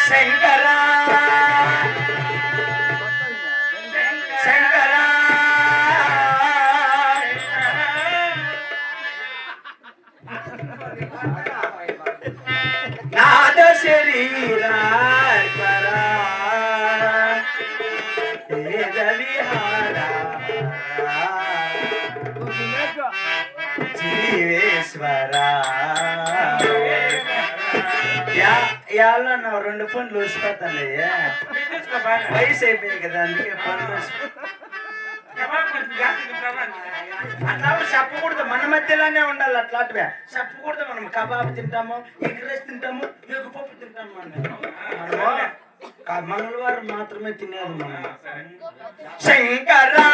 శంకరా శంకరా నాద శరీరా జీవేశ్వరా నా 2 పనులు ఊసిపోతాను వయసు అయిపోయింది కదా అందుకే పనులు అట్లా చెప్పకూడదు మన మధ్యలోనే ఉండాలి అట్లాంటివే చెప్పకూడదు మనం కబాబ్ తింటాము ఎగ్ రైస్ తింటాము ఎగ్ పప్పు తింటాము మంగళవారం మాత్రమే తినేది మనం శంకరా